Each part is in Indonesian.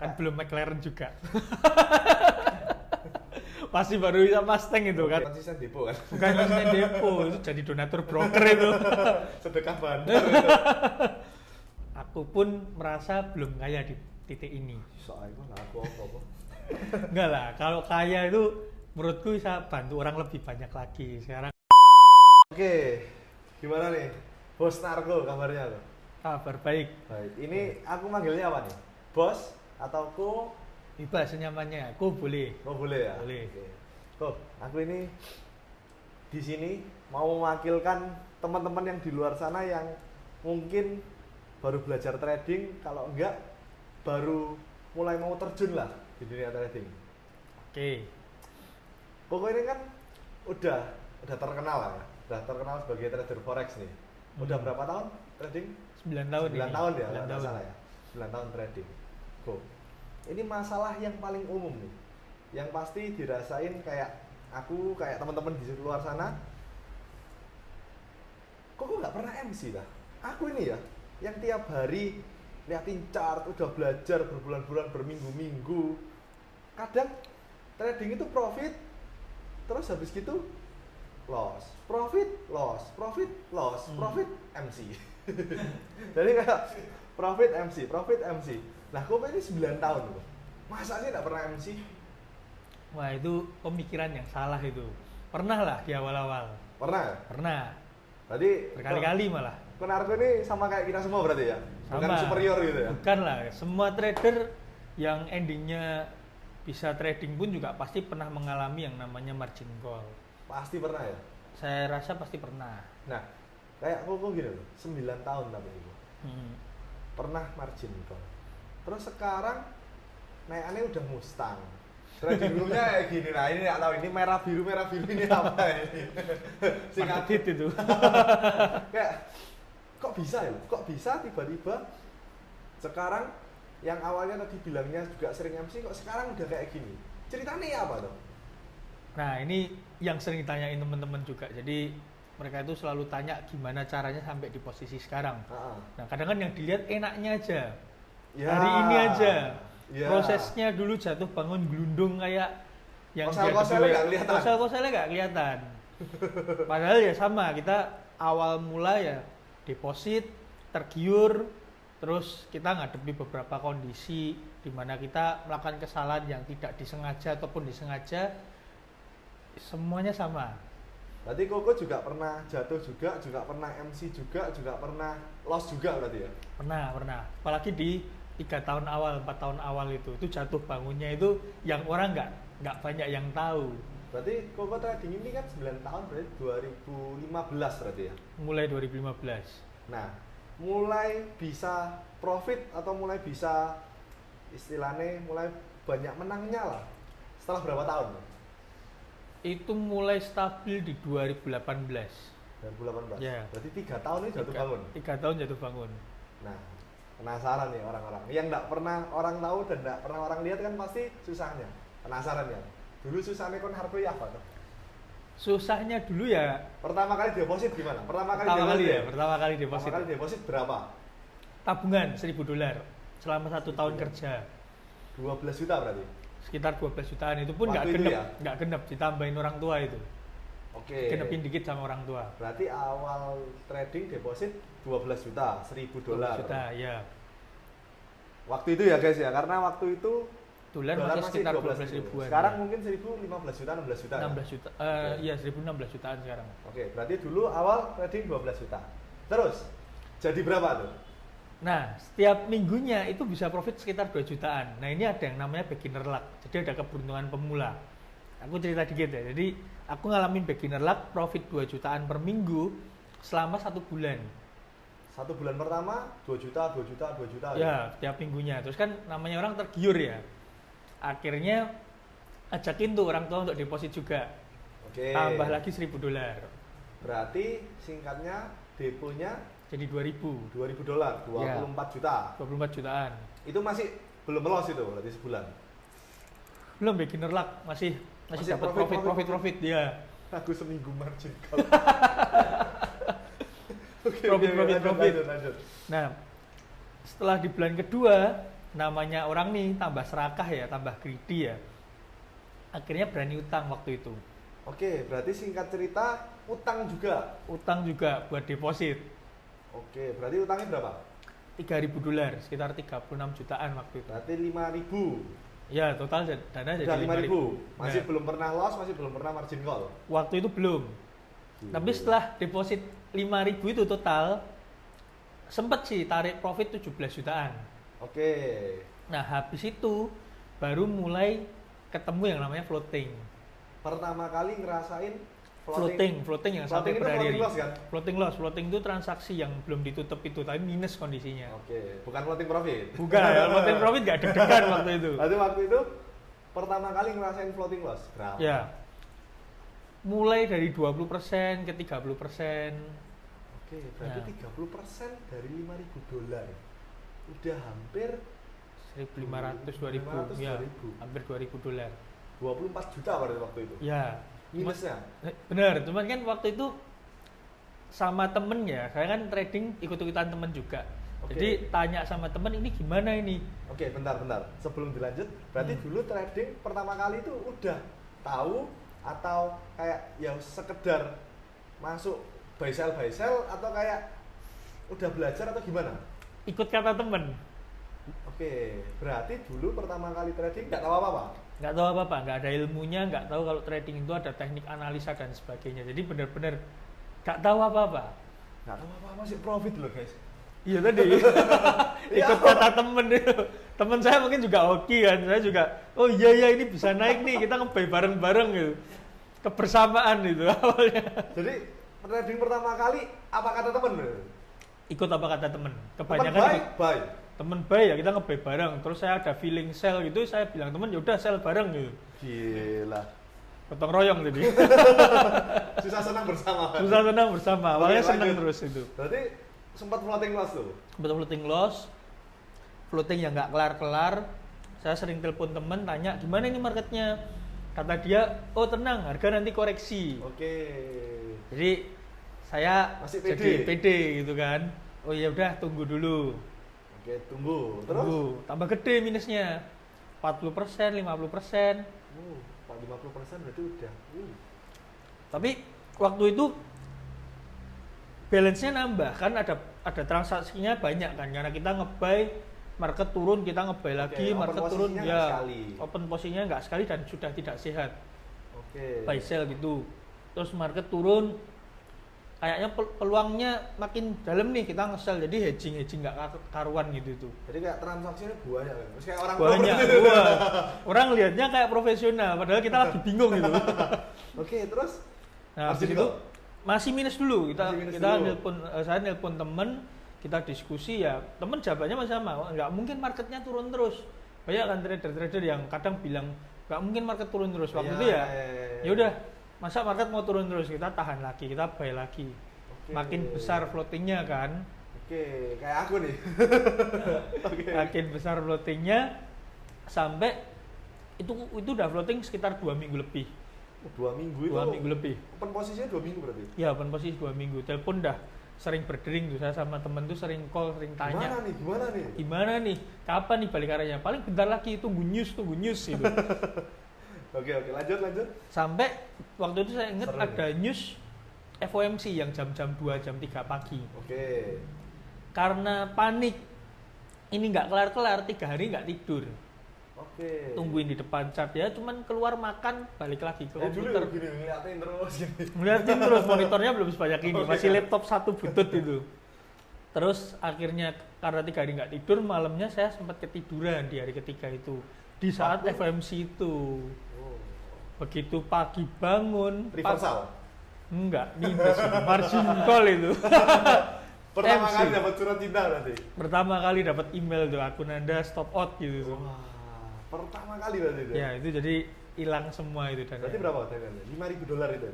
Kan belum McLaren juga. Pasti baru bisa Mustang itu kan. Konsisten depo kan. Bukan konsisten depo, itu jadi donatur broker itu. Sedekah bandar. Aku pun merasa belum kaya di titik ini. Soalnya aku apa? Enggak lah, kalau kaya itu menurutku bisa bantu orang lebih banyak lagi. Sekarang Oke, gimana nih? Bos Narko kabarnya lo? kabar baik. Baik, ini aku manggilnya apa nih? Bos atau ko? Bebas senyamannya, aku boleh. Oh boleh ya? Boleh. Oke. Kok, aku ini di sini mau mewakilkan teman-teman yang di luar sana yang mungkin baru belajar trading, kalau enggak baru mulai mau terjun lah di dunia trading. Oke. Pokoknya ini kan udah terkenal lah ya, udah terkenal sebagai trader forex nih. Udah berapa tahun trading? 9 tahun 9 ini. tahun ya, 9 nggak tahun. salah ya. 9 tahun trading. Go. Ini masalah yang paling umum nih. Yang pasti dirasain kayak aku, kayak teman-teman di luar sana. Kok nggak pernah MC dah? Aku ini ya, yang tiap hari liatin chart, udah belajar berbulan-bulan, berminggu-minggu. Kadang trading itu profit, terus habis gitu loss, profit, loss, profit, loss, profit, MC. Jadi kayak profit MC, profit MC. Nah, kok ini 9 tahun loh. Masa sih nggak pernah MC? Wah, itu pemikiran yang salah itu. Pernah lah di awal-awal. Pernah ya? Pernah. Tadi Berkali-kali malah. Narko ini sama kayak kita semua berarti ya? Bukan Sama. superior gitu ya? Bukan lah. Semua trader yang endingnya bisa trading pun juga pasti pernah mengalami yang namanya margin call. Pasti pernah ya? Saya rasa pasti pernah. Nah, kayak kok gini loh, 9 tahun tapi itu. Pernah margin call. Terus sekarang naikannya udah Mustang. Trading roomnya kayak gini, nah ini nggak tahu ini merah biru ini apa ini? Market hit itu. Kayak kok bisa ya? Kok bisa tiba-tiba sekarang yang awalnya tadi bilangnya juga sering MC kok sekarang udah kayak gini? Ceritanya apa tuh? Nah, ini yang sering ditanyain teman-teman juga. Jadi mereka itu selalu tanya gimana caranya sampai di posisi sekarang. Nah, kadang kan yang dilihat enaknya aja. Ya. Hari ini aja. Ya. Prosesnya dulu jatuh bangun gelundung kayak yang Kosel-koselnya nggak kelihatan. Kosel-koselnya nggak kelihatan. Padahal ya sama, kita awal mula ya deposit, tergiur, terus kita ngadepi beberapa kondisi di mana kita melakukan kesalahan yang tidak disengaja ataupun disengaja, semuanya sama. Berarti Koko juga pernah jatuh juga pernah MC juga pernah loss juga berarti ya? Pernah. Apalagi di 3 tahun awal, 4 tahun awal itu jatuh bangunnya itu yang orang nggak banyak yang tahu. Berarti Koko trading ini kan 9 tahun berarti 2015 berarti ya? Mulai 2015. Nah, mulai bisa profit atau mulai bisa istilahnya mulai banyak menangnya lah setelah berapa tahun? Itu mulai stabil di 2018. 2018? Ya. Berarti 3 tahun ini jatuh bangun? 3 tahun jatuh bangun. Nah, penasaran nih orang-orang yang nggak pernah orang tahu dan nggak pernah orang lihat kan pasti susahnya. Penasaran ya? Dulu susahnya kon harga ya apa tuh? Susahnya dulu ya Pertama kali deposit gimana? Pertama kali deposit berapa? tabungan $1.000 selama 1 tahun kerja. 12 juta berarti? Sekitar 12 jutaan, itu pun nggak Waktu itu genep, ya? nggak genep, ditambahin orang tua itu. Oke. Genepin dikit sama orang tua. Berarti awal trading deposit 12 juta, $1.000. 12 juta, ya. Waktu itu ya guys ya, karena waktu itu Dolar masih sekitar 12 ribuan. Sekarang mungkin 1.015 juta, 16 juta. 16 juta. Iya, 1.016 jutaan sekarang. Oke, berarti dulu awal trading 12 juta. Terus jadi berapa tuh? Nah, setiap minggunya itu bisa profit sekitar 2 jutaan. Nah, ini ada yang namanya beginner luck. Jadi ada keberuntungan pemula. Aku cerita dikit ya. Jadi, aku ngalamin beginner luck profit 2 jutaan per minggu selama 1 bulan. 1 bulan pertama 2 juta, 2 juta, 2 juta. Ya, tiap minggunya. Terus kan namanya orang tergiur ya. Akhirnya ajakin tuh orang tua untuk deposit juga. Oke. Tambah lagi $1.000. Berarti singkatnya deponya Jadi 2.000. $2.000, 24 juta. 24 jutaan. Itu masih belum melos itu berarti sebulan. Belum beginner luck, masih dapat profit ya. Aku seminggu margin call. Oke, Profit. lanjut. Nah, setelah di bulan kedua namanya orang nih tambah serakah ya, tambah greedy ya. Akhirnya berani utang waktu itu. Oke, berarti singkat cerita utang juga. Utang juga buat deposit. Oke, berarti utangnya berapa? $3.000, sekitar 36 jutaan waktu itu. Berarti 5.000. Ya, total dana jadi Udah 5.000. 5.000. Masih Nah, belum pernah loss, masih belum pernah margin call. waktu itu belum. Tapi setelah deposit 5.000 itu total, sempet sih tarik profit 17 jutaan. Oke. Nah, habis itu baru mulai ketemu yang namanya floating. Pertama kali ngerasain Floating yang sampai itu berhari-hari. floating loss kan? Floating itu transaksi yang belum ditutup itu, tapi minus kondisinya. Oke, bukan floating profit. Bukan, floating profit gak deg-degan waktu itu. Berarti waktu itu pertama kali ngerasain floating loss berapa? Ya, mulai dari 20% ke 30%. Oke, berarti Ya. 30% dari $5.000. Udah hampir 1.500, 2.000, ya, 2.000. hampir $2.000. 24 juta pada waktu itu. Ya, Minusnya. bener, cuman kan waktu itu sama temen ya, saya kan trading ikut-ikutan temen juga. Oke. Jadi tanya sama temen, ini gimana ini? Oke, bentar. Sebelum dilanjut, berarti dulu trading pertama kali itu udah tahu atau kayak ya sekedar masuk buy sell atau kayak udah belajar atau gimana? Ikut kata temen, Oke, berarti dulu pertama kali trading nggak tahu apa-apa? nggak tahu apa-apa, nggak ada ilmunya, nggak tahu kalau trading itu ada teknik analisa dan sebagainya. Jadi bener-bener nggak tahu apa-apa. Nggak tahu apa-apa sih profit loh guys. Iya tadi, ikut kata temen itu. Temen saya mungkin juga hoki kan, saya juga, oh iya ini bisa naik nih, kita nge-buy bareng-bareng gitu. Kebersamaan itu awalnya. Jadi trading pertama kali apa kata temen? Ikut apa kata temen, Temen kebanyakan buy. temen buy ya, kita nge-buy bareng. Terus saya ada feeling sell gitu, saya bilang temen yaudah sell bareng gitu. Gila. Gotong royong jadi. Susah senang bersama. Susah senang bersama, awalnya Oke, senang lanjut. terus itu. Berarti sempat floating loss tuh. Betul floating loss, floating yang nggak kelar-kelar. Saya sering telepon temen tanya gimana ini marketnya. Kata dia, oh tenang, harga nanti koreksi. Oke. Jadi saya Masih jadi pede. pede gitu kan. Oh ya udah tunggu dulu. Oke, tunggu. Terus? Tunggu. Tambah gede minusnya. 40%, 50%. 50% berarti udah. Tapi waktu itu balance-nya nambah kan, ada transaksinya banyak kan, karena kita nge-buy, market turun kita nge-buy lagi, open market turun posisinya ya nggak sekali. open posisinya nggak sekali dan sudah tidak sehat. Oke. Buy sell gitu. Terus market turun, kayaknya peluangnya makin dalam nih, kita nge-sell, jadi hedging nggak karuan gitu tuh. Jadi kayak transaksinya banyak kan. Terus kayak orang Banyak, pro gitu. wah. Orang lihatnya kayak profesional, padahal kita lagi bingung gitu. Oke, terus Nah, habis Margin itu call? masih minus dulu. Masih minus Kita dulu. nelpon, saya nelpon temen, kita diskusi ya. Temen jawabannya masih sama, nggak mungkin marketnya turun terus. Banyak kan trader-trader yang kadang bilang nggak mungkin market turun terus. Waktu Iya, itu ya, iya. ya udah, masa market mau turun terus, kita tahan lagi, kita buy lagi. Oke. Makin besar floatingnya kan, Oke, kayak aku nih. Oke. makin besar floatingnya sampai itu udah floating sekitar 2 minggu lebih. 2 minggu itu. 2 minggu lebih. Open posisinya 2 minggu berarti. Ya, open posisi 2 minggu. Telepon dah sering berdering tuh, saya sama temen tuh sering call, sering tanya. Gimana nih? Gimana nih? Kapan nih balik arahnya? Paling bentar lagi, tunggu news gitu. Oke, lanjut. Sampai waktu itu saya ingat Seru ada news FOMC yang jam-jam 2, jam 3 pagi. Oke. Karena panik, ini nggak kelar-kelar, 3 hari nggak tidur. Oke. Tungguin di depan chart ya, cuman keluar makan, balik lagi ke Dulu komputer. gini ngeliatin terus gini. Ngeliatin terus, monitornya belum sebanyak ini, Oke. masih laptop 1 butut itu. Terus akhirnya karena 3 hari nggak tidur, malamnya saya sempat ketiduran di hari ketiga itu, di saat Waktu? FOMC itu. Oh. Begitu pagi bangun, Reversal. enggak, minus, margin call itu. Pertama MC. kali dapat surat cinta berarti. Pertama kali dapat email tuh, akun Anda stop out gitu tuh. Wah, pertama kali berarti itu. Ya itu jadi hilang semua itu dan Berarti berapa dananya? $5.000 itu.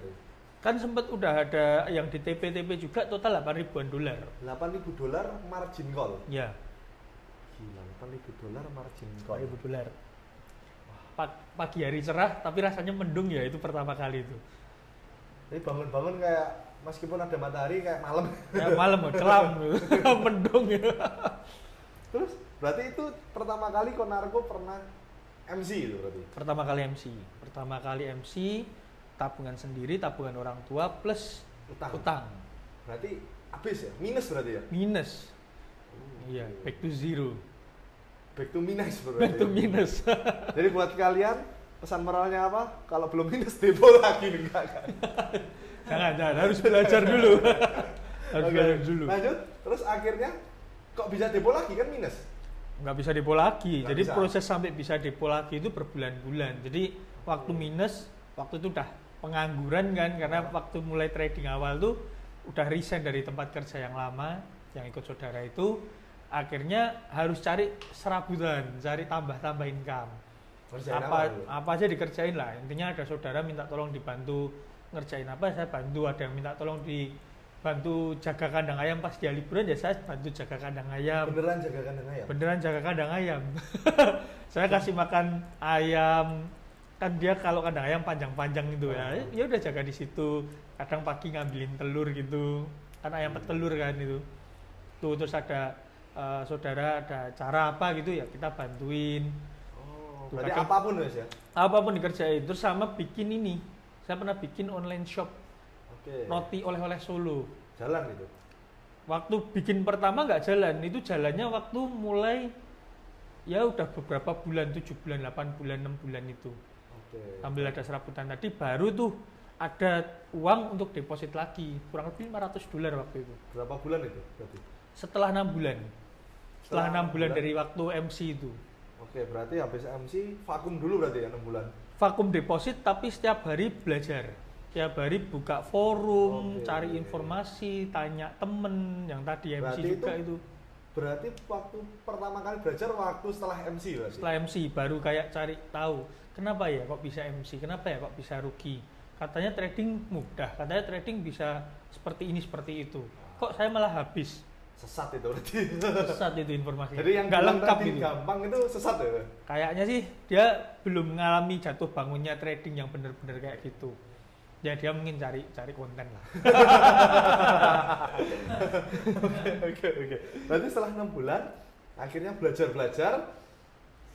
kan sempat udah ada yang di TP juga total $8.000-an. $8.000 margin call. Ya, Gila, $8.000 margin call. $8.000. Pagi hari cerah tapi rasanya mendung ya, itu pertama kali itu. Jadi bangun-bangun kayak meskipun ada matahari kayak malam. Ya malam kelam gitu. Mendung ya. Terus Berarti itu pertama kali Konarko pernah MC itu berarti. Pertama kali MC, tabungan sendiri, tabungan orang tua plus utang. Berarti habis ya? Minus berarti ya? Minus. Iya, back to zero. Back to minus berarti. Back to minus. Jadi buat kalian pesan moralnya apa? Kalau belum minus depo lagi enggak kan? Jangan, harus belajar dulu. Harus belajar dulu. Lanjut, terus akhirnya kok bisa depo lagi kan minus? Nggak bisa depo lagi. Nggak jadi bisa. proses sampai bisa depo lagi itu berbulan-bulan. Jadi waktu minus, waktu itu udah pengangguran kan, karena waktu mulai trading awal tuh udah resign dari tempat kerja yang lama, yang ikut saudara itu, akhirnya harus cari serabutan, cari tambah-tambah income. Kerjain Apa aja dikerjain lah. Intinya ada saudara minta tolong dibantu ngerjain apa, saya bantu. Ada yang minta tolong dibantu jaga kandang ayam pas dia liburan, ya saya bantu jaga kandang ayam. Beneran jaga kandang ayam? Beneran jaga kandang ayam. Saya kasih makan ayam, kan dia kalau kandang ayam panjang-panjang gitu ya udah jaga di situ. Kadang pagi ngambilin telur gitu, kan ayam petelur kan itu. Tuh terus ada saudara ada cara apa gitu ya kita bantuin. Oh, Tuh, berarti kadang- apapun Mas ya? Apapun dikerjain. Terus sama bikin ini, saya pernah bikin online shop Oke. roti oleh-oleh Solo. Jalan gitu. Waktu bikin pertama nggak jalan, itu jalannya waktu mulai ya udah beberapa bulan, 7 bulan, 8 bulan, 6 bulan itu. Oke. Sambil ada serabutan tadi, baru tuh ada uang untuk deposit lagi, kurang lebih $500 waktu itu. Berapa bulan itu berarti? Setelah 6 bulan. Setelah 6 bulan bulan. dari waktu MC itu. Oke, berarti habis MC vakum dulu berarti ya 6 bulan. Vakum deposit tapi setiap hari belajar. Setiap hari buka forum, Oke. cari informasi, tanya temen yang tadi MC Berarti juga itu. Berarti waktu pertama kali belajar waktu setelah MC berarti? Setelah MC baru kayak cari tahu kenapa ya kok bisa MC, kenapa ya kok bisa rugi. Katanya trading mudah, katanya trading bisa seperti ini seperti itu. Kok saya malah habis? Sesat itu berarti. Sesat itu informasinya. Jadi yang nggak bilang lengkap trading gitu. gampang itu sesat ya? Kayaknya sih dia belum mengalami jatuh bangunnya trading yang benar-benar kayak gitu. Ya dia mungkin cari konten lah. Oke. Berarti setelah 6 bulan akhirnya belajar.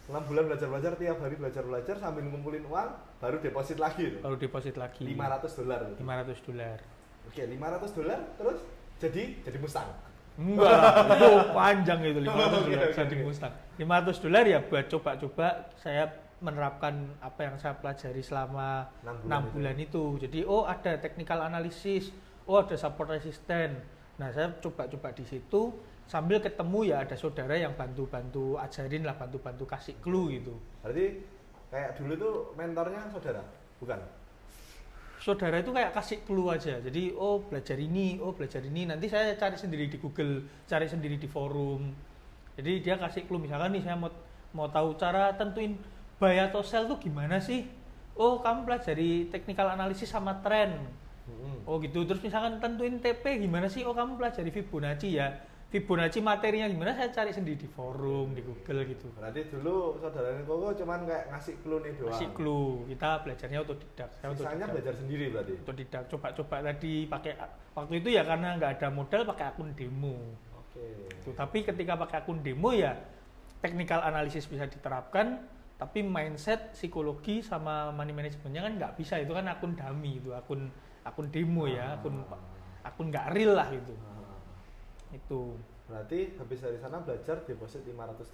6 bulan belajar tiap hari belajar sambil ngumpulin uang baru deposit lagi itu. Baru deposit lagi. $500. $500. Oke, $500 terus jadi Mustang. Enggak, itu panjang itu $500 Oke. jadi Mustang. $500 ya buat coba-coba saya menerapkan apa yang saya pelajari selama 6 bulan itu. Jadi ada technical analysis, ada support resisten. Nah, saya coba-coba di situ sambil ketemu ya ada saudara yang bantu-bantu ajarin lah, bantu-bantu kasih clue gitu. Berarti kayak dulu tuh mentornya saudara, bukan? Saudara itu kayak kasih clue aja. Jadi belajar ini, nanti saya cari sendiri di Google, cari sendiri di forum. Jadi dia kasih clue, misalkan nih saya mau tahu cara tentuin buy atau sell tuh gimana sih? Kamu pelajari technical analysis sama tren. Gitu. Terus misalkan tentuin TP gimana sih? Kamu pelajari Fibonacci ya. Fibonacci materinya gimana, saya cari sendiri di forum, di Google gitu. Berarti dulu saudara Koko cuman kayak ngasih clue nih doang. Kasih clue, kita belajarnya otodidak. Sisanya belajar sendiri berarti. Otodidak, coba-coba tadi pakai waktu itu ya karena nggak ada modal pakai akun demo. Oke. Tapi ketika pakai akun demo ya technical analysis bisa diterapkan, tapi mindset, psikologi sama money managementnya kan nggak bisa, itu kan akun dummy itu, akun demo ya, akun nggak real lah gitu. Itu. Berarti habis dari sana belajar deposit $500.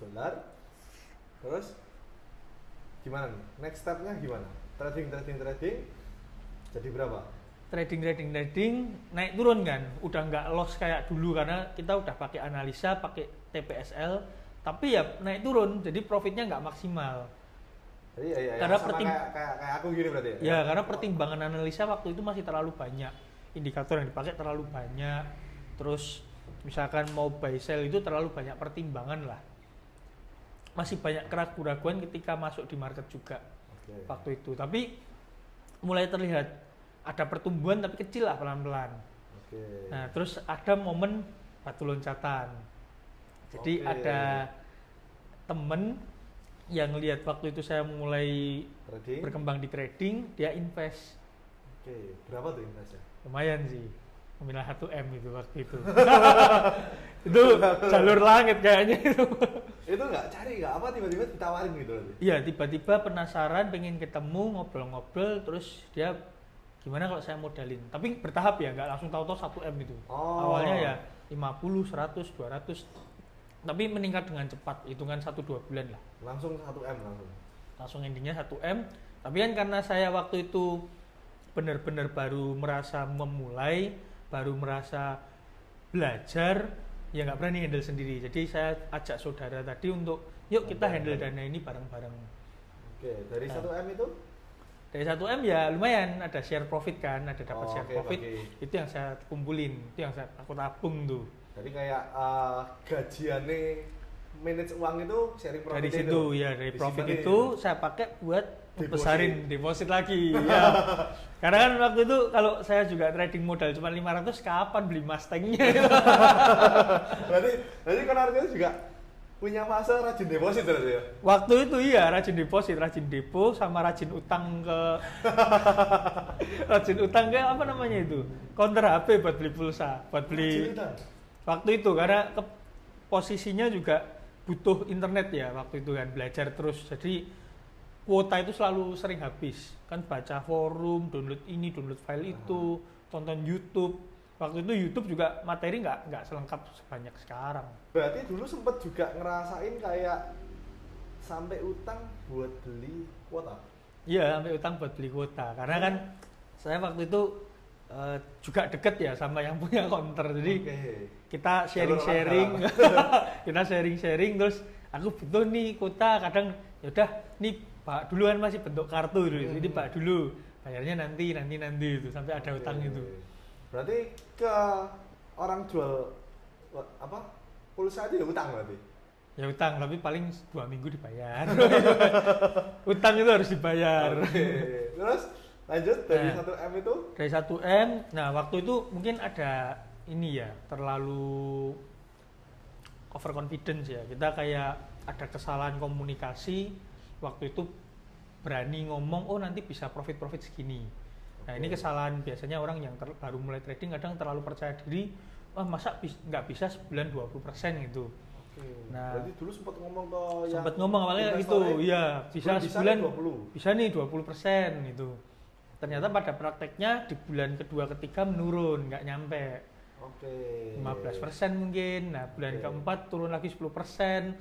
Terus gimana nih? Next step-nya gimana? Trading jadi berapa? Trading naik turun kan, udah nggak loss kayak dulu karena kita udah pakai analisa, pakai TPSL, tapi ya naik turun, jadi profitnya nggak maksimal. Jadi ya Karena sama kayak aku gini berarti ya? Ya karena pertimbangan analisa waktu itu masih terlalu banyak, indikator yang dipakai terlalu banyak, terus misalkan mau buy sell itu terlalu banyak pertimbangan lah, masih banyak keraguan-keraguan ketika masuk di market juga. Waktu itu. Tapi mulai terlihat ada pertumbuhan tapi kecil lah, pelan-pelan. Nah terus ada momen batu loncatan. Jadi ada temen yang lihat waktu itu saya mulai berkembang di trading, dia invest. Berapa tuh investnya? Lumayan sih, nominal 1M itu waktu itu. Itu jalur langit kayaknya itu. Itu nggak cari nggak apa tiba-tiba ditawarin gitu berarti? Iya, tiba-tiba penasaran, pengen ketemu, ngobrol-ngobrol, terus dia gimana kalau saya modalin. Tapi bertahap ya, nggak langsung tahu-tahu 1 M itu. Oh. Awalnya ya 50, 100, 200. Tapi meningkat dengan cepat, hitungan 1-2 bulan lah. Langsung 1 M langsung. Langsung endingnya 1 M. Tapi kan karena saya waktu itu benar-benar baru merasa memulai, baru merasa belajar, ya nggak berani handle sendiri. Jadi saya ajak saudara tadi untuk yuk kita handle dana ini bareng-bareng. Oke, dari Nah. 1 M itu? Dari 1 M ya lumayan, ada share profit kan, ada dapat Oh, share oke, profit. oke. Itu yang saya kumpulin, itu yang aku tabung tuh. Jadi kayak gajiannya manage uang itu sharing profit Dari situ ya, dari profit Disimpan itu saya pakai buat Deposit. besarin deposit lagi ya. Karena kan waktu itu kalau saya juga trading modal cuma 500, kapan beli Mustang-nya gitu. berarti Konarjo juga punya fase rajin deposit terus ya? Waktu itu iya rajin deposit, rajin depo sama rajin utang ke rajin utang ke apa namanya itu? Counter HP buat beli pulsa, buat beli Rajin utang? waktu itu karena posisinya juga butuh internet ya waktu itu kan, belajar terus. Jadi kuota itu selalu sering habis. Kan baca forum, download ini, download file itu, tonton YouTube. Waktu itu YouTube juga materi nggak selengkap sebanyak sekarang. Berarti dulu sempet juga ngerasain kayak sampai utang buat beli kuota? Iya, sampai utang buat beli kuota. Karena kan saya waktu itu juga deket ya sama yang punya counter. Jadi Oke. kita sharing-sharing, kita sharing-sharing terus aku butuh nih kuota, kadang yaudah nih Pak duluan masih bentuk kartu dulu, ini Pak dulu, bayarnya nanti itu sampai ada Oke. utang itu. Berarti ke orang jual apa pulsa itu ya utang berarti? Ya utang, tapi paling 2 minggu dibayar. Utang itu harus dibayar. Oke. Terus lanjut dari Nah. 1 M itu? Dari 1 M, nah waktu itu mungkin ada ini ya, terlalu overconfidence ya. Kita kayak ada kesalahan komunikasi, waktu itu berani ngomong, oh nanti bisa profit segini. Nah ini Oke. kesalahan biasanya orang yang baru mulai trading kadang terlalu percaya diri, wah masa nggak bisa sebulan 20% gitu. Oke. Nah, Berarti dulu sempat ngomong ke yang Sempat ngomong awalnya gitu, investornya, iya bisa sebulan nih 20. bisa nih 20% gitu. Ternyata pada prakteknya di bulan kedua ketiga menurun, nggak nyampe Oke. 15% mungkin. Nah bulan Oke. keempat turun lagi 10%.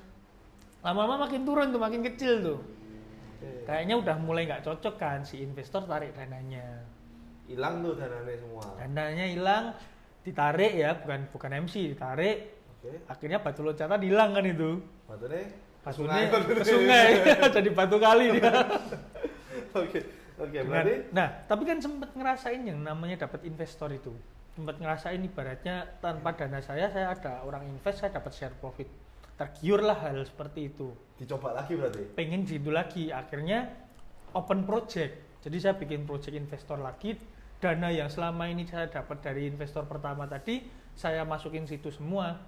Lama-lama makin turun tuh, makin kecil tuh. Oke. Kayaknya udah mulai nggak cocok kan, si investor tarik dananya. Hilang tuh dananya semua. Dananya hilang, ditarik ya, bukan MC, ditarik. Oke. Akhirnya batu loncatan hilang kan itu. Batunya Batunya ke sungai, jadi batu kali dia. Oke. Oke, Dengan- berarti nah, tapi kan sempat ngerasain yang namanya dapat investor itu. Sempat ngerasain ibaratnya tanpa dana saya ada orang invest, saya dapat share profit. Tergiur lah hal seperti itu. dicoba lagi berarti. Pengen gitu lagi, akhirnya open project. Jadi saya bikin project investor lagi. Dana yang selama ini saya dapat dari investor pertama tadi, saya masukin situ semua.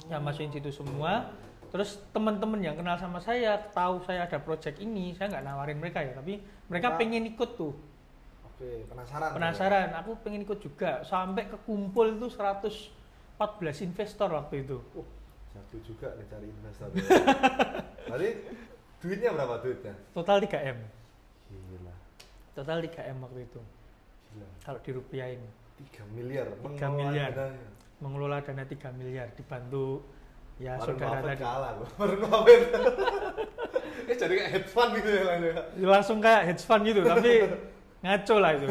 Saya masukin situ semua. Terus teman-teman yang kenal sama saya tahu saya ada project ini, saya nggak nawarin mereka ya, tapi mereka Nah. pengen ikut tuh. Oke, penasaran. Penasaran, aku pengen ikut juga. Sampai kekumpul itu 114 investor waktu itu. Jago juga nih cari investor. Berarti duitnya berapa duitnya? Total 3M. Gila. Total 3M waktu itu. Gila. Kalau dirupiahin. 3 miliar. 3 mengelola miliar. dananya. Mengelola dana 3 miliar dibantu ya Warren saudara Buffett tadi. kalah loh. Warren Buffett. Jadi kayak hedge fund gitu ya lainnya. Langsung kayak hedge fund gitu, tapi ngaco lah itu.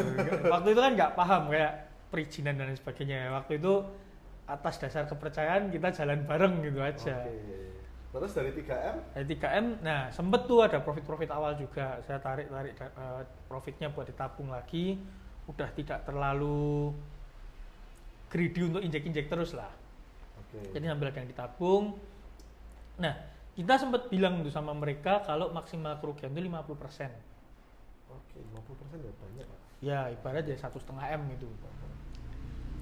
Waktu itu kan nggak paham kayak perizinan dan lain sebagainya. Waktu itu atas dasar kepercayaan kita jalan bareng gitu aja. Oke. Terus dari 3M? Dari 3M, nah sempet tuh ada profit awal juga. Saya tarik profitnya buat ditabung lagi. Udah tidak terlalu greedy untuk injek terus lah. Oke. Jadi ambil ada yang ditabung. Nah, kita sempat bilang tuh sama mereka kalau maksimal kerugian itu 50%. Oke, 50% udah banyak, Pak. Ya, ibarat ya 1,5 M gitu.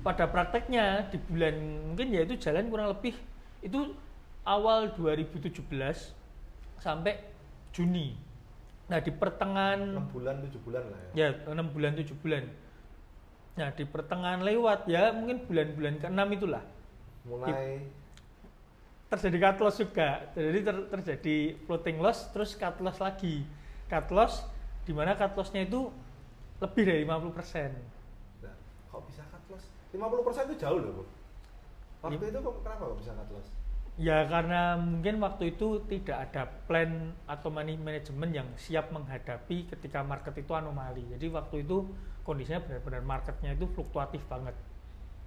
Pada prakteknya di bulan mungkin ya itu jalan kurang lebih itu awal 2017 sampai Juni. Nah, di pertengahan 6 bulan, 7 bulan lah ya. ya 6 bulan 7 bulan. Nah, di pertengahan lewat ya mungkin bulan-bulan ke-6 itulah. Mulai terjadi cut loss juga. Jadi terjadi floating loss terus cut loss lagi. Cut loss di mana cut loss-nya itu lebih dari 50%. Nah, kok bisa cut loss? 50% itu jauh loh, Bu. Waktu itu kenapa kok bisa cut loss? Ya karena mungkin waktu itu tidak ada plan atau money management yang siap menghadapi ketika market itu anomali. Jadi waktu itu kondisinya benar-benar marketnya itu fluktuatif banget.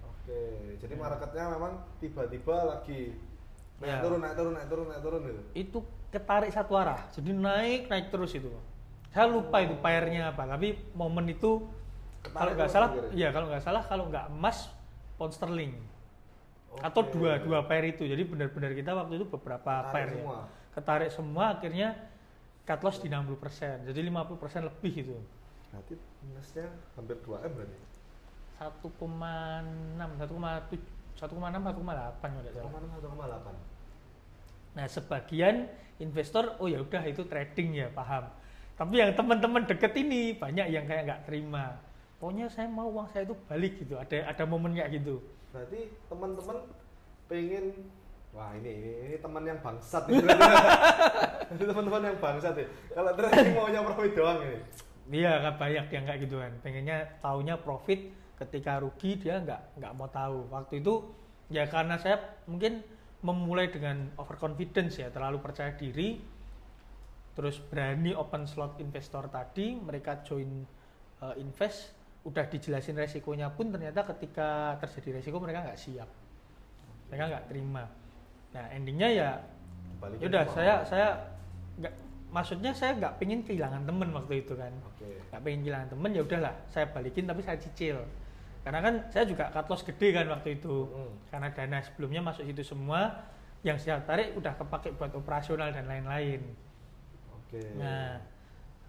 Oke, jadi marketnya memang tiba-tiba lagi naik turun gitu. Itu ketarik satu arah, jadi naik terus itu. Saya lupa itu pairnya apa, tapi momen itu kalau nggak salah, ya kalau nggak emas, pound sterling. Oke. Atau dua pair itu. Jadi benar-benar kita waktu itu beberapa pair ya. Ketarik semua akhirnya cut loss di 60%. Jadi 50% lebih itu. Berarti minusnya hampir 2M berarti. 1,6, 1,8 udah salah. 1,8. Nah, sebagian investor oh ya udah itu trading ya, paham. Tapi yang teman-teman deket ini banyak yang kayak nggak terima. Pokoknya saya mau uang saya itu balik gitu. Ada momen kayak gitu. Berarti teman-teman pengen, wah ini teman yang bangsat ini. Ini teman-teman yang bangsat ya. Kalau trading maunya profit doang ini. Iya, kan banyak yang kayak gitu kan. Pengennya taunya profit, ketika rugi dia nggak mau tahu. Waktu itu ya karena saya mungkin memulai dengan overconfidence ya, terlalu percaya diri. Terus berani open slot investor tadi, mereka join invest. Udah dijelasin resikonya pun ternyata ketika terjadi resiko mereka nggak siap, mereka nggak terima. Nah endingnya ya udah saya nggak, maksudnya saya nggak pengen kehilangan temen waktu itu kan. Nggak pengen kehilangan temen, ya udahlah saya balikin tapi saya cicil karena kan saya juga cut loss gede kan waktu itu karena dana sebelumnya masuk situ semua, yang saya tarik udah kepake buat operasional dan lain-lain. Nah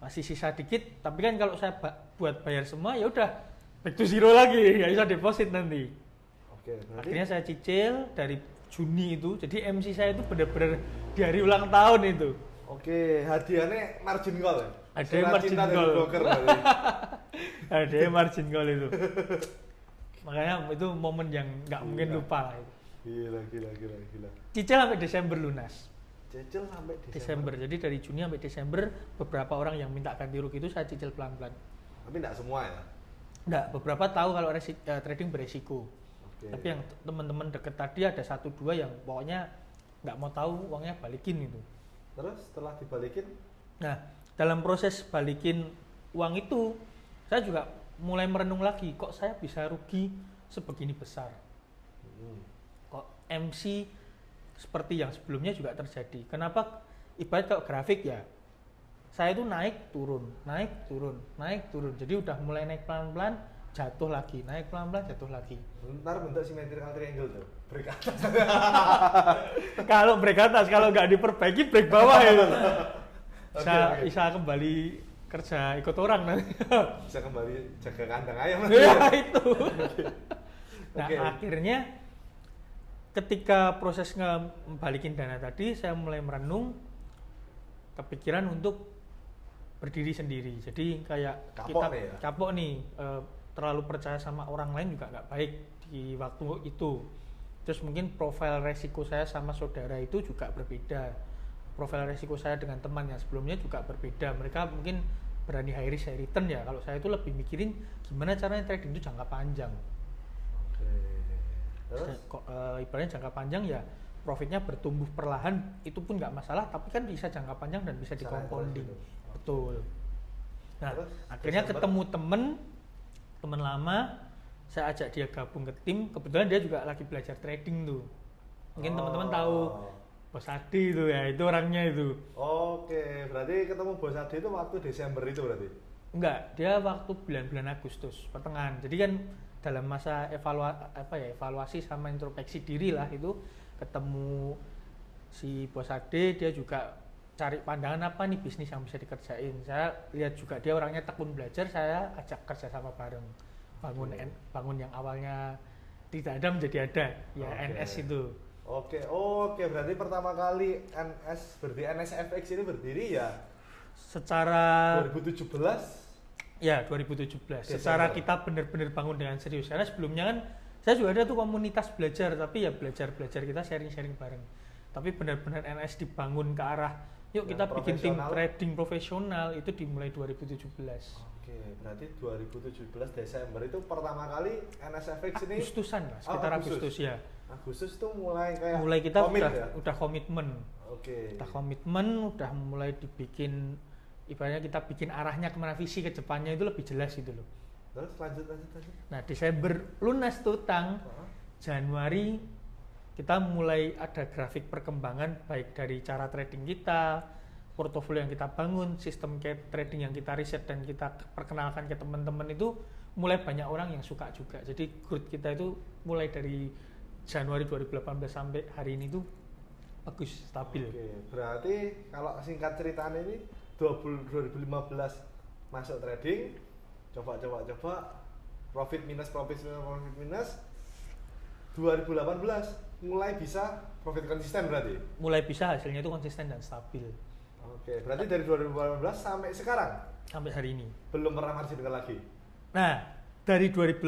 masih sisa dikit, tapi kan kalau saya buat bayar semua ya udah back to zero lagi, nggak bisa deposit nanti. Akhirnya saya cicil dari Juni itu, jadi MC saya itu benar-benar di hari ulang tahun itu. Hadiahnya margin call ya? Hadiahnya margin call. Hadiahnya margin call itu. Makanya itu momen yang nggak mungkin lupa lah itu. Gila. Cicil sampai Desember lunas. Cicil sampai Desember. Jadi dari Juni sampai Desember beberapa orang yang minta ganti rugi itu saya cicil pelan-pelan. Tapi enggak semua ya? Enggak, beberapa tahu kalau trading beresiko. Tapi yang teman-teman deket tadi ada 1-2 yang pokoknya nggak mau tahu, uangnya balikin itu. Terus setelah dibalikin? Nah, dalam proses balikin uang itu saya juga mulai merenung lagi, kok saya bisa rugi sebegini besar. Kok MC seperti yang sebelumnya juga terjadi. Kenapa? Ibarat kalau grafik ya, saya itu naik turun. Jadi udah mulai naik pelan-pelan, jatuh lagi, naik pelan-pelan, jatuh lagi. Ntar bentuk symmetrical triangle tuh, break atas. Kalau break atas, kalau nggak diperbaiki break bawah ya. Bisa kembali kerja ikut orang nanti. Bisa kembali jaga kandang ayam. Ya itu. Nah akhirnya ketika proses ngebalikin dana tadi, saya mulai merenung, kepikiran untuk berdiri sendiri. Jadi kayak kapok nih, terlalu percaya sama orang lain juga nggak baik di waktu itu. Terus mungkin profil resiko saya sama saudara itu juga berbeda. Profil resiko saya dengan teman yang sebelumnya juga berbeda. Mereka mungkin berani high risk high return ya. Kalau saya itu lebih mikirin gimana caranya trading itu jangka panjang. Ibaratnya jangka panjang ya profitnya bertumbuh perlahan itu pun nggak masalah, tapi kan bisa jangka panjang dan bisa di-compounding. Betul. Nah akhirnya ketemu temen lama, saya ajak dia gabung ke tim. Kebetulan dia juga lagi belajar trading tuh. Mungkin teman-teman tahu Bos Adi itu ya, itu orangnya itu. Berarti ketemu Bos Adi itu waktu Desember itu berarti? Enggak, dia waktu bulan-bulan Agustus pertengahan. Jadi kan dalam masa evaluasi sama introspeksi diri lah itu, ketemu si Bos Ade, dia juga cari pandangan apa nih bisnis yang bisa dikerjain. Saya lihat juga dia orangnya tekun belajar, saya ajak kerja sama bareng, bangun yang awalnya tidak ada menjadi ada ya. NS itu. Berarti pertama kali NSFX ini berdiri ya secara 2017. Ya 2017. Secara kita benar-benar bangun dengan serius. Karena sebelumnya kan saya juga ada tuh komunitas belajar, tapi ya belajar kita sharing bareng. tapi benar-benar NS dibangun ke arah yuk Yang kita bikin tim profesional. trading profesional itu dimulai 2017. Oke, berarti 2017 Desember itu pertama kali NSFX ini Agustusan lah, Oh, sekitar Agustus ya. Agustus tuh mulai kayak Mulai kita komit udah ya? udah komitmen. Oke. Kita komitmen, udah mulai dibikin ibaratnya kita bikin arahnya kemana visi ke depannya itu lebih jelas gitu loh. Terus lanjut. Nah, Desember lunas tuh utang. Heeh. Januari kita mulai ada grafik perkembangan baik dari cara trading kita, portofolio yang kita bangun, sistem trading yang kita riset dan kita perkenalkan ke teman-teman itu mulai banyak orang yang suka juga. Jadi growth kita itu mulai dari Januari 2018 sampai hari ini tuh bagus, stabil. Oke, berarti kalau singkat ceritanya ini 2015 masuk trading, coba profit minus 2018 mulai bisa profit konsisten berarti. Mulai bisa hasilnya itu konsisten dan stabil Oke, berarti dari 2018 sampai sekarang sampai hari ini. belum pernah margin call lagi. Nah, dari 2018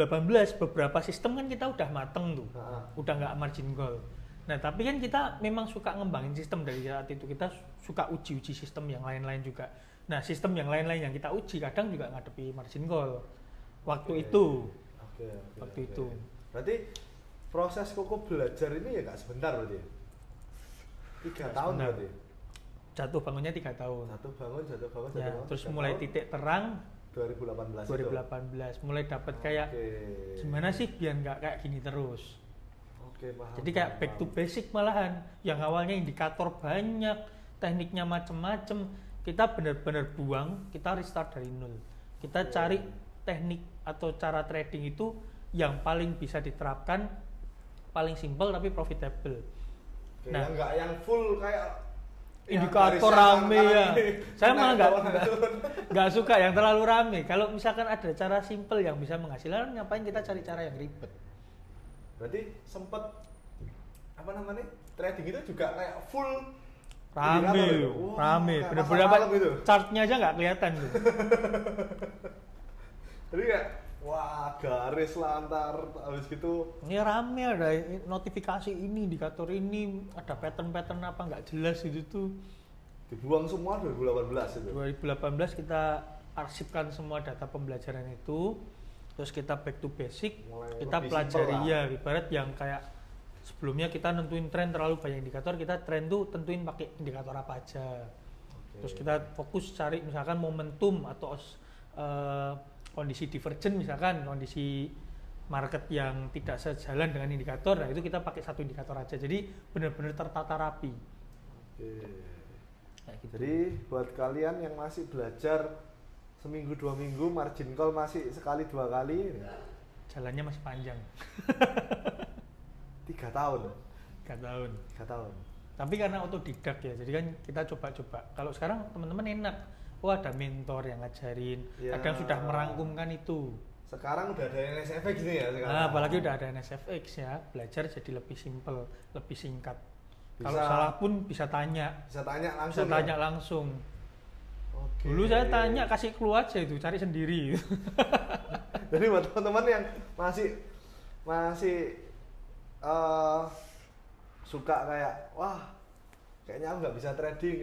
beberapa sistem kan kita udah mateng tuh, Heeh. udah nggak margin call. Nah, tapi kan kita memang suka ngembangin sistem dari saat itu, kita suka uji sistem yang lain-lain juga. Nah, sistem yang lain-lain yang kita uji kadang juga ngadepi margin call. Waktu Oke. itu, Oke. itu. Berarti proses Koko belajar ini ya nggak sebentar berarti. 3 tahun sebentar. berarti. Jatuh bangunnya 3 tahun. Jatuh bangun. Ya, terus 3 mulai tahun, titik terang 2018 itu. 2018, mulai dapat kayak Oke. gimana sih biar nggak kayak gini terus. Oke, paham. Jadi kayak paham, back to paham. basic malahan. Yang awalnya indikator banyak, tekniknya macem-macem, kita benar-benar buang, kita restart dari nol. Kita Oke. cari teknik atau cara trading itu yang paling bisa diterapkan, paling simple tapi profitable. Oke, Nah, yang nggak yang full kayak indikator yang garisnya rame ya. kanan kiri, Saya malah naik bawah, naik turun. nggak suka yang terlalu rame. Kalau misalkan ada cara simple yang bisa menghasilkan, ngapain kita cari cara yang ribet? Berarti sempet apa namanya trading itu juga kayak full Rame, indikator ya? loh, Wah, rame. kayak Bener-bener pasar malam gitu. chartnya aja nggak kelihatan tuh. Jadi kayak wah garis lantar habis gitu. Ini rame, ada notifikasi ini, indikator ini, ada pattern-pattern apa nggak jelas gitu tuh. Dibuang semua 2018 itu. 2018 kita arsipkan semua data pembelajaran itu, terus kita back to basic, Mulai kita lebih pelajari simple ya, ibarat yang kayak sebelumnya kita nentuin tren terlalu banyak indikator, kita tren tuh tentuin pakai indikator apa aja. Terus kita fokus cari misalkan momentum atau kondisi divergen, misalkan kondisi market yang tidak sejalan dengan indikator, nah itu kita pakai satu indikator aja. Jadi benar-benar tertata rapi. Oke. Kayak gitu. Jadi buat kalian yang masih belajar seminggu 2 minggu margin call masih sekali 2 kali Jalannya masih panjang. 3 tahun. 3 tahun. 3 tahun. Tapi karena otodidak ya, jadi kan kita coba-coba. Kalau sekarang teman-teman enak, oh ada mentor yang ngajarin, Ya. kadang sudah merangkumkan itu. Sekarang udah ada NSFX gini ya sekarang. Nah, apalagi udah ada NSFX ya, belajar jadi lebih simple, lebih singkat. Bisa- Kalau salah pun bisa tanya, Bisa tanya bisa langsung. tanya ya? langsung. Oke. Dulu saya tanya, kasih clue aja itu, cari sendiri. Jadi buat teman-teman yang masih suka kayak wah kayaknya aku nggak bisa trading,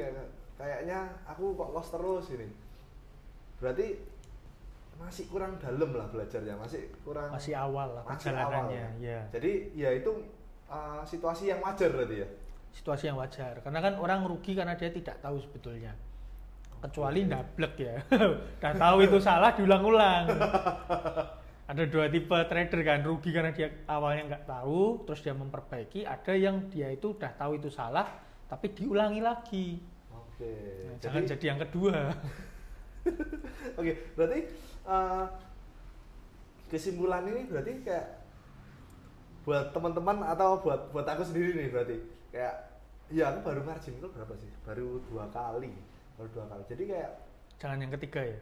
kayaknya aku kok loss terus ini. Berarti masih kurang dalam lah belajarnya, masih kurang. Masih awal lah Masih perjalanannya, awal. ya. Jadi ya itu situasi yang wajar berarti ya. Situasi yang wajar, karena kan orang rugi karena dia tidak tahu sebetulnya. Kecuali ndablek ya. Udah tahu itu salah diulang-ulang. Ada 2 tipe trader kan, rugi karena dia awalnya nggak tahu, terus dia memperbaiki. Ada yang dia itu udah tahu itu salah, tapi diulangi lagi. Oke. Nah, jangan jadi yang kedua. Oke, berarti kesimpulan ini berarti kayak buat teman-teman atau buat aku sendiri nih berarti kayak ya aku baru margin itu berapa sih? Baru 2 kali. Jadi kayak Jangan yang ketiga ya.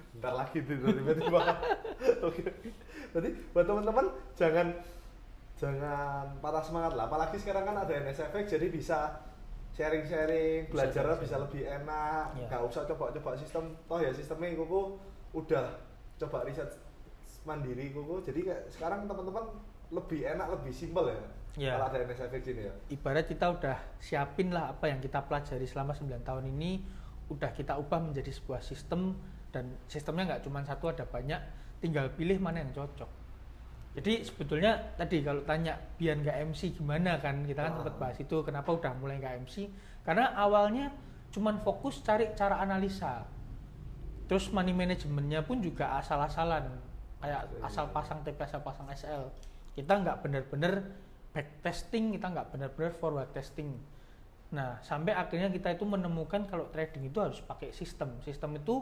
bentar lagi tuh tiba-tiba. Oke. Berarti buat teman-teman jangan patah semangat lah. Apalagi sekarang kan ada NSFX jadi bisa sharing-sharing, belajarnya bisa lebih enak. Ya. Gak usah coba-coba sistem. Toh ya sistemnya Koko udah coba riset mandiri Koko. Jadi kayak sekarang teman-teman lebih enak, lebih simpel ya. Ya. Kalau ada NSFX ini ya. Ibarat kita udah siapin lah apa yang kita pelajari selama 9 tahun ini, udah kita ubah menjadi sebuah sistem, dan sistemnya nggak cuma satu, ada banyak, tinggal pilih mana yang cocok. Jadi sebetulnya tadi kalau tanya biar nggak MC gimana kan, kita kan sempat bahas itu, kenapa udah mulai nggak MC, karena awalnya cuman fokus cari cara analisa, terus money manajemennya pun juga asal-asalan, kayak asal pasang TP, asal pasang SL, kita nggak bener-bener back testing, kita nggak benar-benar forward testing. Nah, sampai akhirnya kita itu menemukan kalau trading itu harus pakai sistem. Sistem itu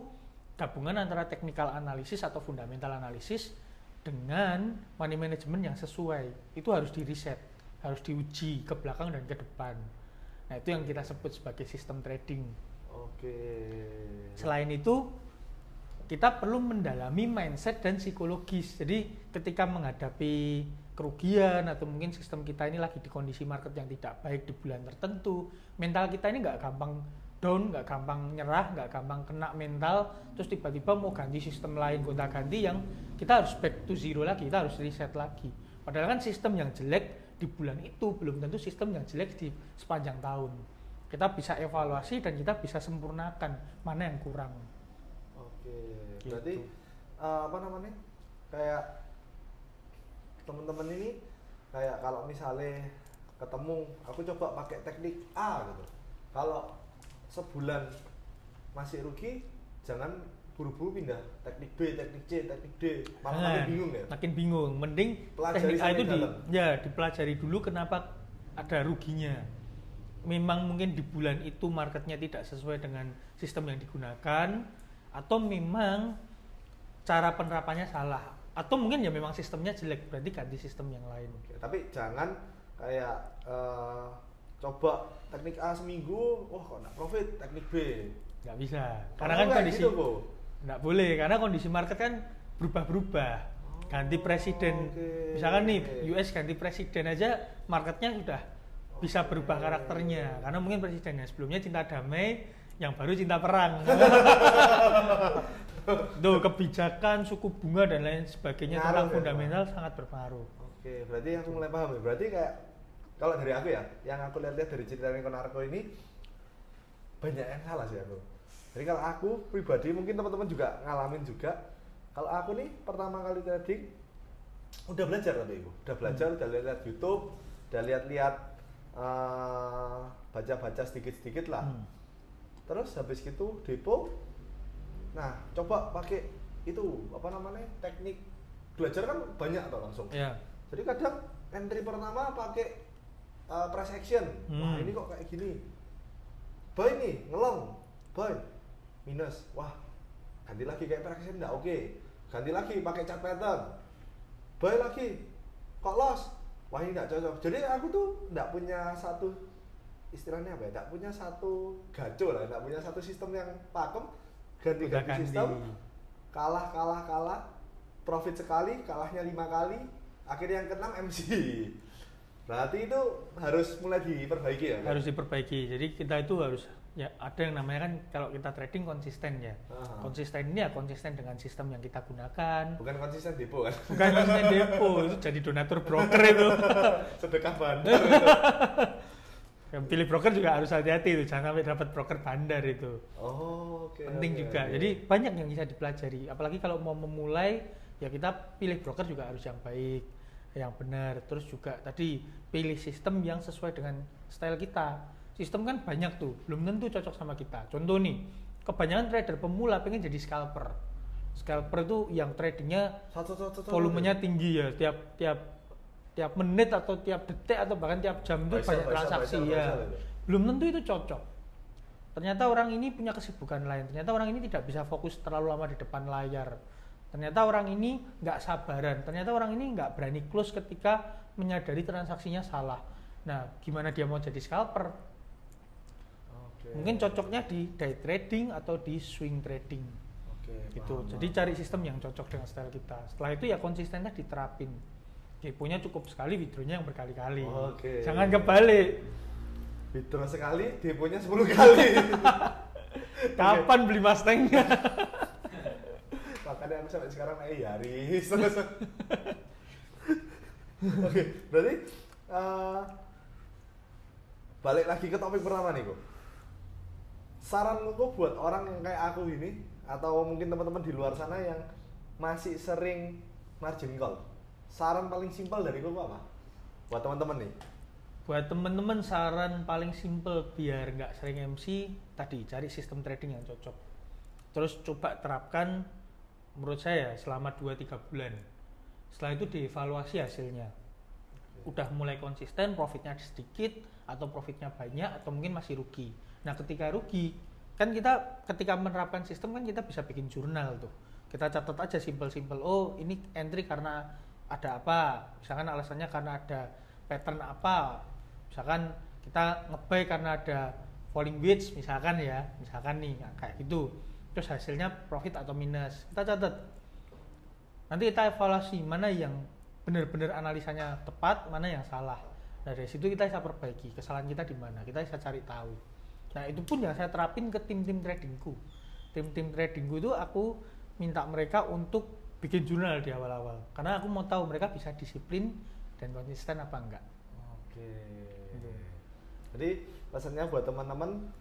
gabungan antara technical analysis atau fundamental analysis dengan money management yang sesuai. Itu harus di reset, harus diuji ke belakang dan ke depan. Nah, itu yang kita sebut sebagai sistem trading. Oke. Selain itu, kita perlu mendalami mindset dan psikologis. Jadi ketika menghadapi kerugian atau mungkin sistem kita ini lagi di kondisi market yang tidak baik di bulan tertentu, mental kita ini nggak gampang down, nggak gampang nyerah, nggak gampang kena mental, terus tiba-tiba mau ganti sistem lain, gonta-ganti, yang kita harus back to zero lagi, kita harus reset lagi. Padahal kan sistem yang jelek di bulan itu belum tentu sistem yang jelek di sepanjang tahun. Kita bisa evaluasi dan kita bisa sempurnakan mana yang kurang. Oke. Gitu. Berarti apa namanya? Kayak teman-teman ini kayak kalau misalnya ketemu, aku coba pakai teknik A gitu. Kalau sebulan masih rugi, jangan buru-buru pindah teknik B, teknik C, teknik D, malah makin bingung ya. Makin bingung. Mending Pelajari teknik A itu dalam. dipelajari dulu kenapa ada ruginya. Memang mungkin di bulan itu marketnya tidak sesuai dengan sistem yang digunakan, atau memang cara penerapannya salah, atau mungkin ya memang sistemnya jelek, berarti ganti sistem yang lain. Oke, tapi jangan kayak coba teknik A seminggu, wah kok nggak profit, teknik B. Nggak bisa, karena Oh, kan nggak kondisi gitu, nggak boleh, karena kondisi market kan berubah-berubah. Ganti presiden, Oke. misalkan nih US ganti presiden aja, marketnya sudah bisa berubah karakternya, karena mungkin presidennya sebelumnya cinta damai, yang baru cinta perang. Tuh, kebijakan, suku bunga dan lain sebagainya tentang fundamental sangat berpengaruh. Oke, berarti aku mulai paham ya. Berarti kayak kalau dari aku ya, yang aku lihat-lihat dari cerita Konarko ini banyak yang salah sih aku. Jadi kalau aku pribadi, mungkin teman-teman juga ngalamin juga. Kalau aku nih pertama kali trading udah belajar tapi aku udah belajar, udah lihat YouTube, udah lihat-lihat baca-baca sedikit-sedikit lah. Terus habis gitu depo. Nah, coba pakai itu apa namanya? Teknik belajar kan banyak atau langsung. Ya. Jadi kadang entry pertama pakai price action. Wah, ini kok kayak gini. Buy nih, ngelong. Buy. Minus. Wah, ganti lagi kayak price action enggak oke. Ganti lagi pakai chart pattern. Buy lagi. Kok loss? Wah, ini enggak cocok. Jadi aku tuh enggak punya satu istilahnya apa ya? Enggak punya satu gaco lah, enggak punya satu sistem yang pakem. Ganti-ganti sistem. Kalah, profit sekali, kalahnya 5 kali, akhirnya yang ke-6 MC. Berarti itu harus mulai diperbaiki ya? Kan? Harus diperbaiki. Jadi kita itu harus, ya ada yang namanya kan kalau kita trading konsisten ya. Konsisten ini ya konsisten dengan sistem yang kita gunakan. Bukan konsisten depo kan? Bukan konsisten depo, itu jadi donatur broker itu. Sedekah bandar. Yang pilih broker juga harus hati-hati itu, jangan sampai dapat broker bandar itu. Oh, oke. Penting juga. Jadi banyak yang bisa dipelajari. Apalagi kalau mau memulai, ya kita pilih broker juga harus yang baik, yang benar. Terus juga tadi pilih sistem yang sesuai dengan style kita. Sistem kan banyak tuh, belum tentu cocok sama kita. Contoh nih, kebanyakan trader pemula pengen jadi scalper. Scalper itu yang tradingnya volumenya tinggi ya, tiap menit atau tiap detik atau bahkan tiap jam itu banyak transaksi ya. Belum tentu itu cocok. Ternyata orang ini punya kesibukan lain. Ternyata orang ini tidak bisa fokus terlalu lama di depan layar. Ternyata orang ini nggak sabaran. Ternyata orang ini nggak berani close ketika menyadari transaksinya salah. Nah, gimana dia mau jadi scalper? Mungkin cocoknya di day trading atau di swing trading. Gitu. Jadi cari sistem yang cocok dengan style kita. Setelah itu ya konsistennya diterapin. Deponya cukup sekali, withdrawnya yang berkali-kali. Jangan kebalik. Withdraw sekali, deponya 10 kali. Kapan beli Mustang-nya? Makanya aku sampai sekarang Yaris. Oke, berarti balik lagi ke topik pertama nih kok. Saranmu kok buat orang yang kayak aku ini atau mungkin teman-teman di luar sana yang masih sering margin call. Saran paling simpel dari kok apa? Buat teman-teman nih. Buat temen-temen saran paling simple biar nggak sering MC tadi cari sistem trading yang cocok. Terus coba terapkan menurut saya selama 2-3 bulan. Setelah itu dievaluasi hasilnya. Udah mulai konsisten, profitnya sedikit atau profitnya banyak atau mungkin masih rugi. Nah, ketika rugi, kan kita ketika menerapkan sistem kan kita bisa bikin jurnal tuh. Kita catat aja simple-simple. Oh, ini entry karena ada apa? Misalkan alasannya karena ada pattern apa? Misalkan kita nge-buy karena ada falling wedge misalkan ya. Misalkan nih kayak gitu. Terus hasilnya profit atau minus. Kita catat. Nanti kita evaluasi mana yang benar-benar analisanya tepat, mana yang salah. Nah, dari situ kita bisa perbaiki kesalahan kita di mana. Kita bisa cari tahu. Nah, itu pun yang saya terapin ke tim-tim tradingku. Tim-tim tradingku itu aku minta mereka untuk bikin jurnal di awal-awal. Karena aku mau tahu mereka bisa disiplin dan konsisten apa enggak. Oke. Jadi pesannya buat teman-teman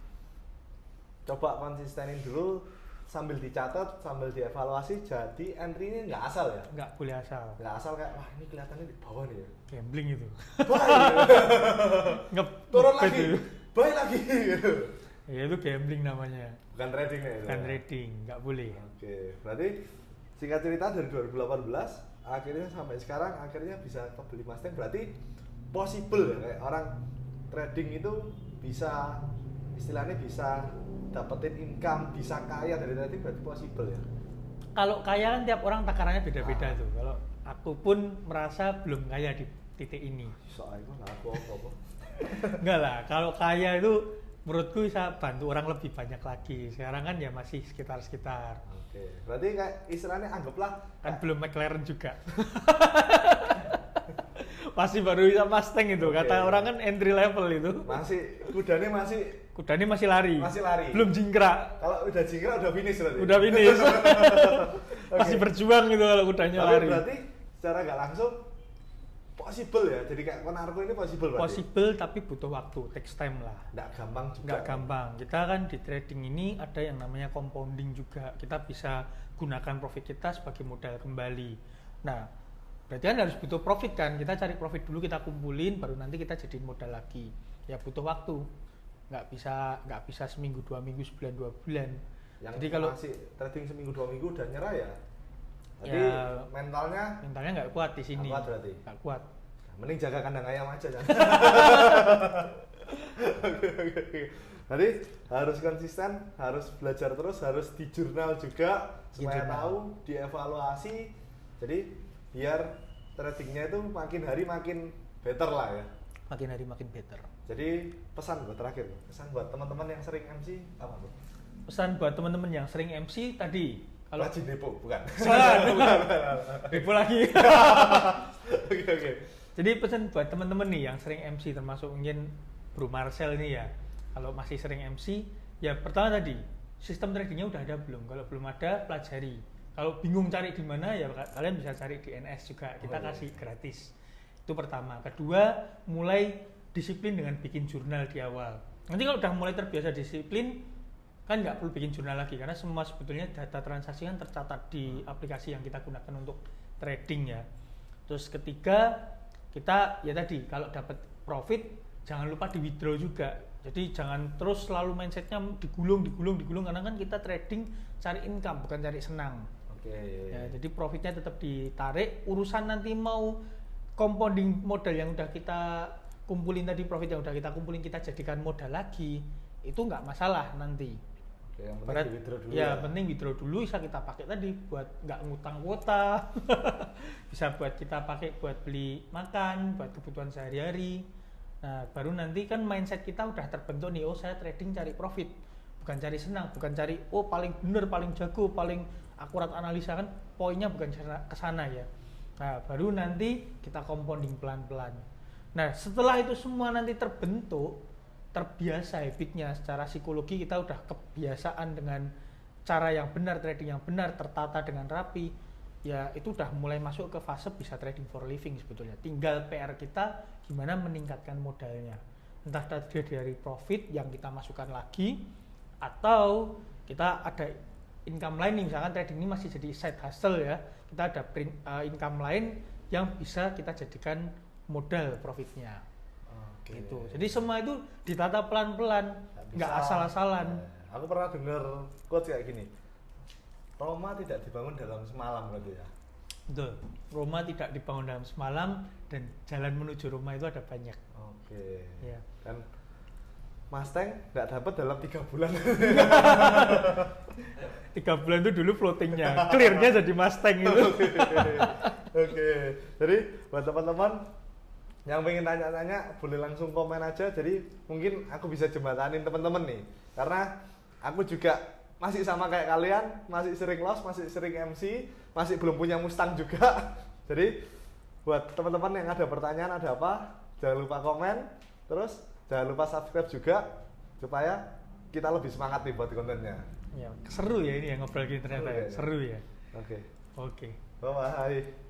coba konsistenin dulu sambil dicatat, sambil dievaluasi. Jadi entry ini nggak asal ya? Nggak boleh asal. Nggak asal kayak wah ini kelihatannya di bawah nih ya. Gambling itu. Turun lagi, buy lagi. Ya itu gambling namanya. Bukan trading ya? Bukan trading, nggak boleh. Oke, berarti singkat cerita dari 2018 akhirnya sampai sekarang akhirnya bisa kebeli Mustang. Berarti possible ya kayak orang trading itu bisa istilahnya bisa dapetin income, bisa kaya dari trading, berarti possible ya. Kalau kaya kan tiap orang takarannya beda-beda tuh. Kalau aku pun merasa belum kaya di titik ini. Soalnya nggak aku apa. Enggak lah, kalau kaya itu menurutku bisa bantu orang lebih banyak lagi. Sekarang kan ya masih sekitar-sekitar. Oke, berarti kayak istilahnya anggaplah kan belum McLaren juga. Masih baru bisa Mustang itu. Oke. Kata orang kan entry level itu. Kudanya masih lari. Belum jingkrak. Kalau udah jingkrak udah finish berarti. Udah finish. Okay. Masih berjuang gitu kalau kudanya tapi lari. Berarti secara nggak langsung possible ya. Jadi kayak Konarko ini possible berarti. Possible tapi butuh waktu, takes time lah. Nggak gampang juga. Nggak gampang. Kita kan di trading ini ada yang namanya compounding juga. Kita bisa gunakan profit kita sebagai modal kembali. Nah, berarti kan harus butuh profit kan. Kita cari profit dulu, kita kumpulin, baru nanti kita jadiin modal lagi. Ya butuh waktu. Nggak bisa seminggu, 2 minggu, sebulan, 2 bulan. Yang jadi kalau masih trading seminggu 2 minggu udah nyerah ya. Jadi ya, mentalnya nggak kuat di sini. Nggak kuat berarti. Nggak kuat. Mending jaga kandang ayam aja kan. Oke. Jadi harus konsisten, harus belajar terus, harus di jurnal juga supaya tahu, dievaluasi. Jadi biar tradingnya itu makin hari makin better lah ya. Makin hari makin better. Jadi pesan buat terakhir, pesan buat teman-teman yang sering MC apa tuh? Pesan buat teman-teman yang sering MC tadi. Kalau rajin depo, bukan? Depo lagi. Oke. Jadi pesan buat teman-teman nih yang sering MC, termasuk mungkin Bro Marcel nih ya. Kalau masih sering MC, ya pertama tadi sistem tradingnya udah ada belum? Kalau belum ada, pelajari. Kalau bingung cari di mana ya kalian bisa cari di NS juga. Kita kasih gratis. Itu pertama. Kedua, mulai disiplin dengan bikin jurnal di awal. Nanti kalau udah mulai terbiasa disiplin, kan nggak perlu bikin jurnal lagi karena semua sebetulnya data transaksi kan tercatat di aplikasi yang kita gunakan untuk trading ya. Terus ketiga, kita ya tadi kalau dapat profit jangan lupa di withdraw juga. Jadi jangan terus selalu mindsetnya digulung karena kan kita trading cari income bukan cari senang. Oke. Ya, jadi profitnya tetap ditarik. Urusan nanti mau compounding modal yang udah kita kumpulin tadi, profit yang udah kita kumpulin kita jadikan modal lagi, itu nggak masalah nanti. Oke, yang penting withdraw dulu ya. Penting withdraw dulu, bisa kita pakai tadi buat nggak ngutang kuota, bisa buat kita pakai buat beli makan, buat kebutuhan sehari-hari. Nah, baru nanti kan mindset kita udah terbentuk nih, oh saya trading cari profit, bukan cari senang, bukan cari oh paling bener, paling jago, paling akurat analisa, kan poinnya bukan ke sana ya. Nah, baru nanti kita compounding pelan-pelan. Nah, setelah itu semua nanti terbentuk, terbiasa habitnya secara psikologi, kita udah kebiasaan dengan cara yang benar, trading yang benar, tertata dengan rapi, ya itu udah mulai masuk ke fase bisa trading for living sebetulnya. Tinggal PR kita gimana meningkatkan modalnya. Entah dari profit yang kita masukkan lagi atau kita ada income lain nih, misalkan trading ini masih jadi side hustle ya. Kita ada income lain yang bisa kita jadikan modal profitnya. Gitu. Jadi semua itu ditata pelan-pelan, nggak asal-asalan. Aku pernah dengar quote kayak gini. Roma tidak dibangun dalam semalam berarti ya. Betul. Roma tidak dibangun dalam semalam dan jalan menuju Roma itu ada banyak. Oke. Ya. Dan Mustang nggak dapat dalam 3 bulan. 3 bulan itu dulu floatingnya, clearnya jadi Mustang itu. Oke. Jadi buat teman-teman yang pengen tanya-tanya boleh langsung komen aja. Jadi mungkin aku bisa jembatanin teman-teman nih. Karena aku juga masih sama kayak kalian, masih sering loss, masih sering MC, masih belum punya Mustang juga. Jadi buat teman-teman yang ada pertanyaan ada apa, jangan lupa komen. Terus jangan lupa subscribe juga supaya kita lebih semangat nih buat kontennya. Ya, seru ya ini ya ngobrol gini ternyata. Seru ya. Oke. Oke. Bye bye.